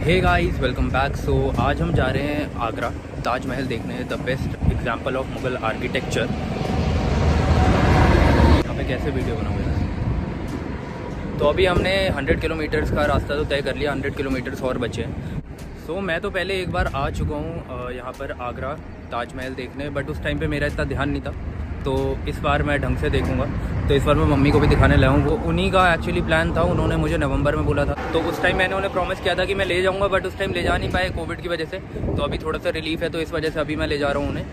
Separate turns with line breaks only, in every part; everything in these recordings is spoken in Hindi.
हे गाइस, वेलकम बैक। सो आज हम जा रहे हैं आगरा ताजमहल देखने, the best example of Mughal architecture. यहाँ पे कैसे वीडियो बनाऊंगा। तो अभी हमने 100 किलोमीटर्स का रास्ता तो तय कर लिया, 100 किलोमीटर्स और बचे हैं। सो मैं तो पहले एक बार आ चुका हूँ यहाँ पर आगरा ताजमहल देखने, बट उस टाइम पे मेरा इतना ध्यान नहीं था। तो इस बार मैं ढंग से देखूंगा। तो इस बार मैं मम्मी को भी दिखाने लाया हूँ। वो उन्हीं का एक्चुअली प्लान था, उन्होंने मुझे नवंबर में बोला था। तो उस टाइम मैंने उन्हें प्रॉमिस किया था कि मैं ले जाऊँगा, बट उस टाइम ले जा नहीं पाए कोविड की वजह से। तो अभी थोड़ा सा रिलीफ है, तो इस वजह से अभी मैं ले जा रहा हूँ उन्हें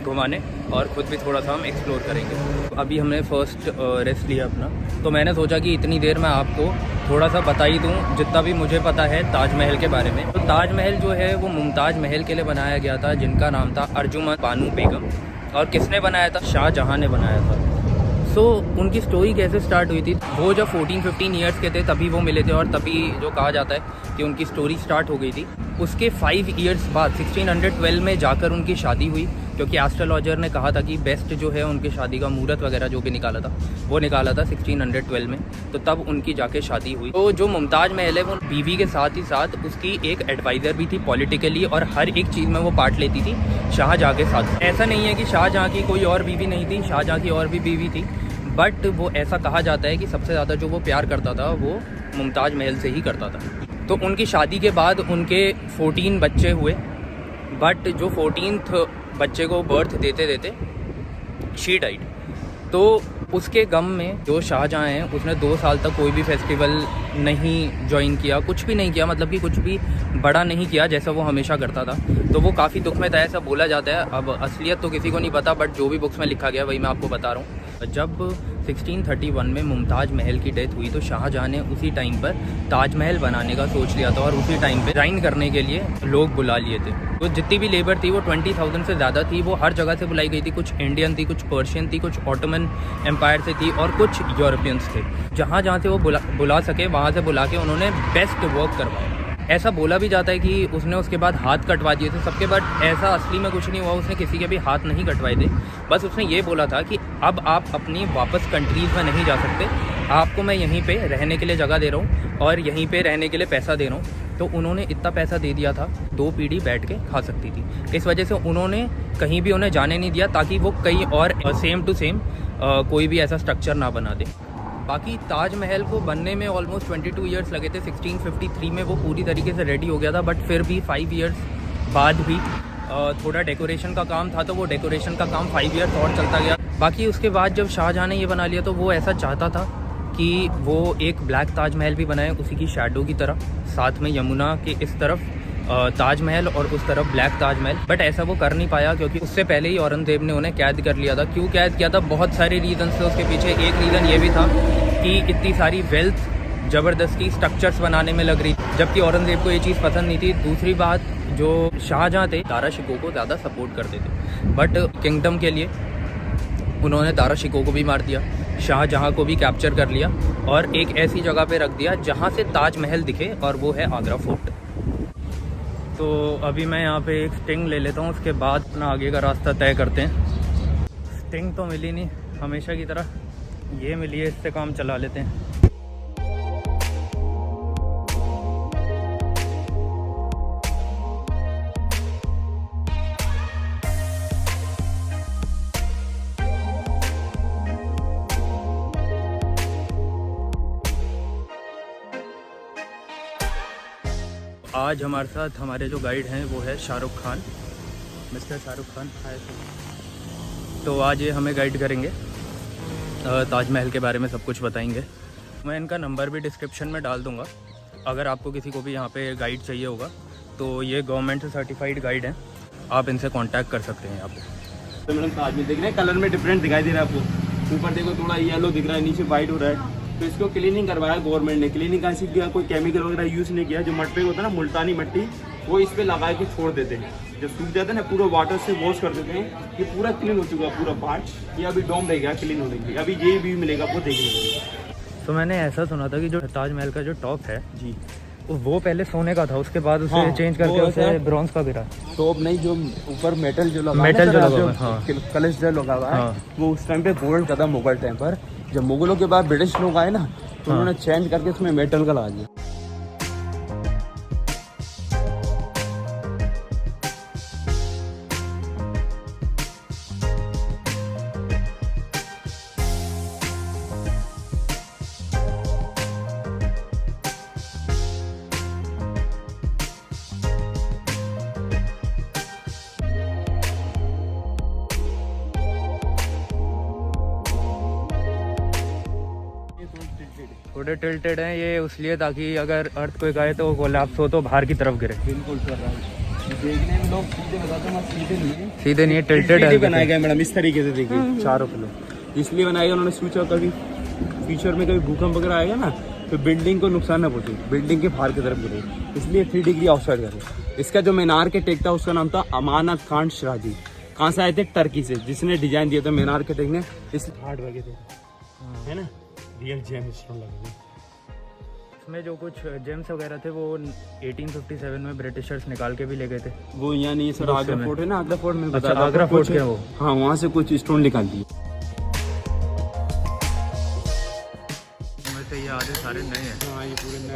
घुमाने, और ख़ुद भी थोड़ा सा हम एक्सप्लोर करेंगे। अभी हमने फ़र्स्ट रेस्ट लिया अपना, तो मैंने सोचा कि इतनी देर मैं आपको थोड़ा सा बता ही दूँ जितना भी मुझे पता है ताजमहल के बारे में। तो ताजमहल जो है वो मुमताज़ महल के लिए बनाया गया था, जिनका नाम था अर्जुमंद बानो बेगम। और किसने बनाया था? शाहजहाँ ने बनाया था। सो उनकी स्टोरी कैसे स्टार्ट हुई थी? वो जब 14-15 ईयर्स के थे तभी वो मिले थे, और तभी जो कहा जाता है कि उनकी स्टोरी स्टार्ट हो गई थी। उसके 5 ईयर्स बाद 1612 में जाकर उनकी शादी हुई, क्योंकि एस्ट्रोलॉजर ने कहा था कि बेस्ट जो है उनकी शादी का मुहूर्त वगैरह जो भी निकाला था वो निकाला था 1612 में। तो तब उनकी जाके शादी हुई। तो जो मुमताज़ महल है वो बीवी के साथ ही साथ उसकी एक एडवाइज़र भी थी पॉलिटिकली, और हर एक चीज़ में वो पार्ट लेती थी शाहजहाँ के साथ। ऐसा नहीं है कि शाहजहाँ की कोई और बीवी नहीं थी, शाहजहाँ की और भी बीवी थी, बट वो ऐसा कहा जाता है कि सबसे ज़्यादा जो वो प्यार करता था वो मुमताज़ महल से ही करता था। तो उनकी शादी के बाद उनके 14 बच्चे हुए, बट जो 14th बच्चे को बर्थ देते देते शी डाइड। तो उसके गम में जो शाहजहाँ हैं उसने 2 साल तक कोई भी फेस्टिवल नहीं ज्वाइन किया, कुछ भी नहीं किया, मतलब कि कुछ भी बड़ा नहीं किया जैसा वो हमेशा करता था। तो वो काफ़ी दुख में था, ऐसा बोला जाता है। अब असलियत तो किसी को नहीं पता, बट जो भी बुक्स में लिखा गया वही मैं आपको बता रहा हूँ। जब 1631 में मुमताज़ महल की डेथ हुई तो शाहजहाँ ने उसी टाइम पर ताजमहल बनाने का सोच लिया था, और उसी टाइम पे डिज़ाइन करने के लिए लोग बुला लिए थे। तो जितनी भी लेबर थी वो 20,000 से ज़्यादा थी। वो हर जगह से बुलाई गई थी, कुछ इंडियन थी, कुछ पर्शियन थी, कुछ ऑटोमन एम्पायर से थी, और कुछ यूरोपियंस थे। जहाँ जहाँ से वो बुला सके वहाँ से बुला के उन्होंने बेस्ट वर्क करवाया। ऐसा बोला भी जाता है कि उसने उसके बाद हाथ कटवा दिए थे सबके, बट ऐसा असली में कुछ नहीं हुआ। उसने किसी के भी हाथ नहीं कटवाए थे। बस उसने ये बोला था कि अब आप अपनी वापस कंट्रीज़ में नहीं जा सकते, आपको मैं यहीं पे रहने के लिए जगह दे रहा हूँ और यहीं पे रहने के लिए पैसा दे रहा हूँ। तो उन्होंने इतना पैसा दे दिया था 2 पीढ़ी बैठ के खा सकती थी। इस वजह से उन्होंने कहीं भी उन्हें जाने नहीं दिया, ताकि वो कहीं और सेम टू सेम कोई भी ऐसा स्ट्रक्चर ना बना दे। बाकी ताजमहल को बनने में ऑलमोस्ट 22 ईयर्स लगे थे। 1653 में वो पूरी तरीके से रेडी हो गया था, बट फिर भी 5 ईयर्स बाद भी थोड़ा डेकोरेशन का काम था, तो वो डेकोरेशन का काम 5 ईयर्स और चलता गया। बाकी उसके बाद जब शाहजहाँ ने ये बना लिया तो वो ऐसा चाहता था कि वो एक ब्लैक ताजमहल भी बनाए उसी की शैडो की तरह, साथ में यमुना के इस तरफ ताजमहल और उस तरफ ब्लैक ताजमहल। बट ऐसा वो कर नहीं पाया, क्योंकि उससे पहले ही औरंगजेब ने उन्हें कैद कर लिया था। क्यों कैद किया था? बहुत सारे रीज़न्स थे उसके पीछे। एक रीज़न ये भी था कि इतनी सारी वेल्थ ज़बरदस्ती स्ट्रक्चर्स बनाने में लग रही, जबकि औरंगजेब को ये चीज़ पसंद नहीं थी। दूसरी बात, जो शाहजहाँ थे दारा शिकोह को ज़्यादा सपोर्ट करते थे, बट किंगडम के लिए उन्होंने दारा शिकोह को भी मार दिया, शाहजहाँ को भी कैप्चर कर लिया, और एक ऐसी जगह पे रख दिया जहाँ से ताजमहल दिखे, और वो है आगरा फोर्ट। तो अभी मैं यहाँ पे एक स्टिंग ले लेता हूँ, उसके बाद अपना आगे का रास्ता तय करते हैं। स्टिंग तो मिली नहीं हमेशा की तरह, ये मिली है, इससे काम चला लेते हैं। आज हमारे साथ हमारे जो गाइड हैं वो है Shahrukh Khan, mister Shahrukh Khan. Hi sir. तो आज ये हमें गाइड करेंगे, ताजमहल के बारे में सब कुछ बताएंगे। मैं इनका नंबर भी डिस्क्रिप्शन में डाल दूंगा, अगर आपको किसी को भी यहाँ पे गाइड चाहिए होगा तो ये गवर्नमेंट से सर्टिफाइड गाइड हैं, आप इनसे कांटेक्ट कर सकते हैं यहाँ पे।
तो मैडम ताजमहल देख रहे हैं, कलर में डिफरेंट दिखाई दे रहा है आपको। ऊपर देखो थोड़ा येलो दिख रहा है, नीचे वाइट हो रहा है। तो इसको क्लीनिंग करवाया गवर्नमेंट ने। क्लीनिंग कैसे किया? कोई केमिकल वगैरह यूज़ नहीं किया। जो मट्टी होता है ना, मुल्तानी मट्टी, वो इस पे लगा के छोड़ देते हैं। जब सूख जाता है ना, पूरा वाटर से वॉश कर देते हैं। ये पूरा क्लीन हो चुका है, पूरा पार्ट। ये अभी डोम रह गया क्लीन होने के लिए। अभी ये भी मिलेगा आपको देखने को।
तो मैंने ऐसा सुना था कि जो ताजमहल का जो टॉप है जी, वो पहले सोने का था, उसके बाद उसे चेंज करके उसे ब्रॉन्ज का गिरा।
टॉप नहीं, जो ऊपर मेटल जो लगा, कलश जो लगा हुआ है, वो उस टाइम पे गोल्ड का था मुगल टाइम पर। जब मुगलों के बाद ब्रिटिश लोग आए ना, तो उन्होंने चेंज करके उसमें मेटल का लगा दिया।
पूरे टिल्टेड हैं ये इसलिए ताकि अगर अर्थक्वेक आए तो कोलैप्स हो तो बाहर की तरफ गिरे।
बिल्कुल सर, देखने में लोग सीधे बताते हैं, सीधे नहीं है,
सीधे नहीं है, टिल्टेड है।
बनाया गया मैडम इस तरीके से, देखिए चारों फ्लोर इसलिए बनाया गया उन्होंने, सोचा कभी फ्यूचर में कभी भूकंप वगैरह आएगा ना तो बिल्डिंग को नुकसान ना पहुंचे, बिल्डिंग के बाहर की तरफ गिरे, इसलिए 3 डिग्री आउटसाइड करे। इसका जो मीनार के टेक था उसका नाम था अमानत खान शिराजी। कहाँ से आए थे? टर्की से, जिसने डिजाइन दिया था मीनार के टेक ने, इस हार्ड लगे थे, है ना, रियल जेम स्टोन लगे थे।
इसमें जो कुछ जेम्स वगैरह थे वो 1857 में ब्रिटिशर्स निकाल के भी ले गए थे।
वो यहाँ नहीं सर, आगरा फोर्ट है ना, आगरा फोर्ट में
अच्छा, आगरा फोर्ट के वो,
हाँ वहाँ से कुछ स्टोन निकाल दिए।
ये आधे सारे नए हैं।
हाँ ये पूरे नए।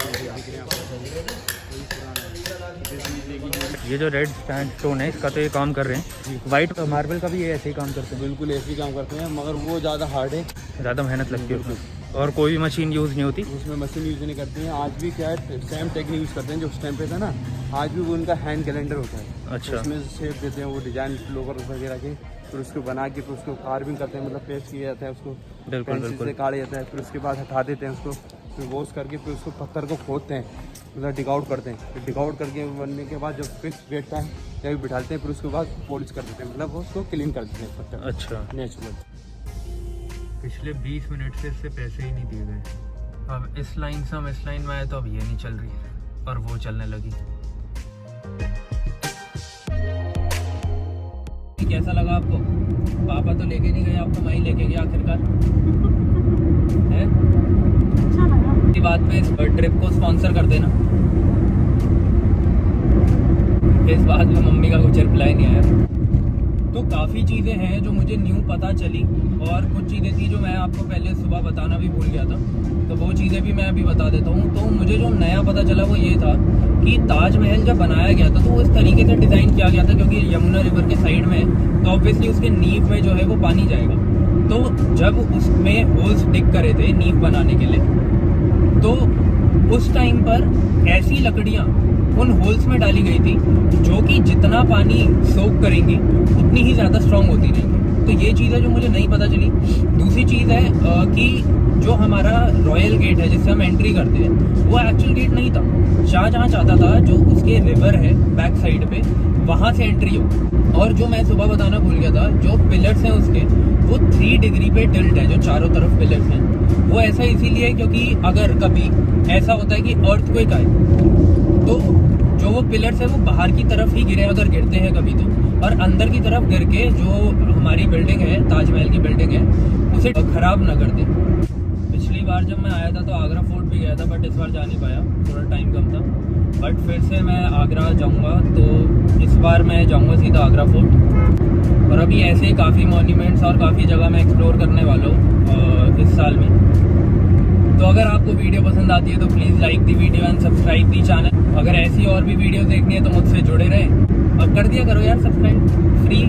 ये जो रेड सैंडस्टोन है इसका तो ये काम कर रहे हैं, वाइट मार्बल का भी ये ऐसे ही काम करते हैं।
बिल्कुल ऐसे ही काम करते हैं, मगर वो ज़्यादा हार्ड है,
ज़्यादा मेहनत लगती है उसमें, और कोई भी मशीन यूज़ नहीं होती
उसमें, मशीन यूज़ नहीं करती हैं। आज भी क्या है, सेम टेक्निक यूज़ करते हैं जो उस टाइम पे था ना, आज भी वो उनका हैंड कैलेंडर होता है।
अच्छा,
उसमें शेप देते हैं वो डिजाइन फ्लोवर वगैरह के, फिर उसको बना के फिर उसको कार्विंग करते हैं, मतलब पेस्ट किया जाता है उसको,
बिल्कुल
पेंसिल
बिल्कुल।
से काटा जाता है, फिर उसके बाद हटा देते हैं उसको, फिर वॉश करके फिर उसको पत्थर को खोदते हैं, मतलब डिग आउट करते हैं, फिर डिग आउट करके बनने के बाद जब फिक्स बैठता है तभी बिठाते हैं, फिर उसके बाद पॉलिश कर देते हैं, मतलब उसको क्लीन कर देते हैं पत्थर।
अच्छा,
नेचुरल।
पिछले 20 मिनट से इससे पैसे ही नहीं दिए गए। अब इस लाइन से हम इस लाइन में आए तो अब ये नहीं चल रही और वो चलने लगी। कैसा लगा आपको? पापा तो लेके नहीं गए आपको, मैं ही लेके गया आखिरकार। है की बात पे इस ट्रिप को स्पॉन्सर कर देना। इस बात में मम्मी का कुछ रिप्लाई नहीं आया। तो काफ़ी चीज़ें हैं जो मुझे न्यू पता चली, और कुछ चीज़ें थी जो मैं आपको पहले सुबह बताना भी भूल गया था, तो वो चीज़ें भी मैं अभी बता देता हूँ। तो मुझे जो नया पता चला वो ये था कि ताजमहल जब बनाया गया था तो वो इस तरीके से डिज़ाइन किया गया था, क्योंकि यमुना रिवर के साइड में तो ऑब्वियसली उसके नींव में जो है वो पानी जाएगा। तो जब उसमें होल्स डिग करे थे नींव बनाने के लिए, तो उस टाइम पर ऐसी लकड़ियाँ उन होल्स में डाली गई थी जो कि जितना पानी सोक करेंगी उतनी ही ज़्यादा स्ट्रॉन्ग होती रहेंगी। तो ये चीज़ है जो मुझे नहीं पता चली। दूसरी चीज़ है कि जो हमारा रॉयल गेट है जिससे हम एंट्री करते हैं वो एक्चुअल गेट नहीं था। शाहजहाँ चाहता था जो उसके रिवर है बैक साइड पे वहाँ से एंट्री हो। और जो मैं सुबह बताना भूल गया था, जो पिलर्स हैं उसके वो 3 डिग्री पे टिल्ट है, जो चारों तरफ पिलर्स हैं वो ऐसा इसीलिए है क्योंकि अगर कभी ऐसा होता है कि अर्थक्वेक आए तो जो वो पिलर्स है वो बाहर की तरफ ही गिरे, अगर गिरते हैं कभी तो, और अंदर की तरफ गिर के जो हमारी बिल्डिंग है, ताजमहल की बिल्डिंग है, उसे खराब ना कर दे। पिछली बार जब मैं आया था तो आगरा फोर्ट भी गया था, बट इस बार जा नहीं पाया, थोड़ा टाइम कम था। बट फिर से मैं आगरा जाऊंगा, तो इस बार मैं जाऊंगा सीधा आगरा फोर्ट। और अभी ऐसे ही काफ़ी मॉन्यूमेंट्स और काफ़ी जगह मैं एक्सप्लोर करने वाला हूँ इस साल में। तो अगर आपको वीडियो पसंद आती है तो please like the video and subscribe the channel. अगर ऐसी और भी वीडियो देखनी है तो मुझसे जुड़े रहें, और कर दिया करो यार सब्सक्राइब, फ्री,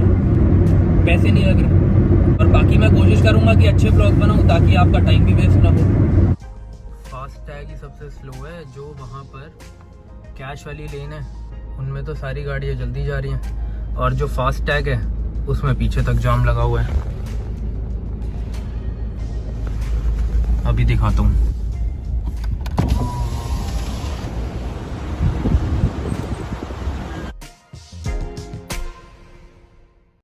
पैसे नहीं लग रहे। और बाकी मैं कोशिश करूँगा कि अच्छे ब्लॉग बनाऊँ ताकि आपका टाइम भी वेस्ट ना हो। फास्ट टैग ही सबसे स्लो है, जो वहाँ पर कैश वाली लेन है उनमें तो सारी गाड़ियाँ जल्दी जा रही हैं, और जो फास्ट टैग है उसमें पीछे तक जाम लगा हुआ है। अभी दिखाता हूँ।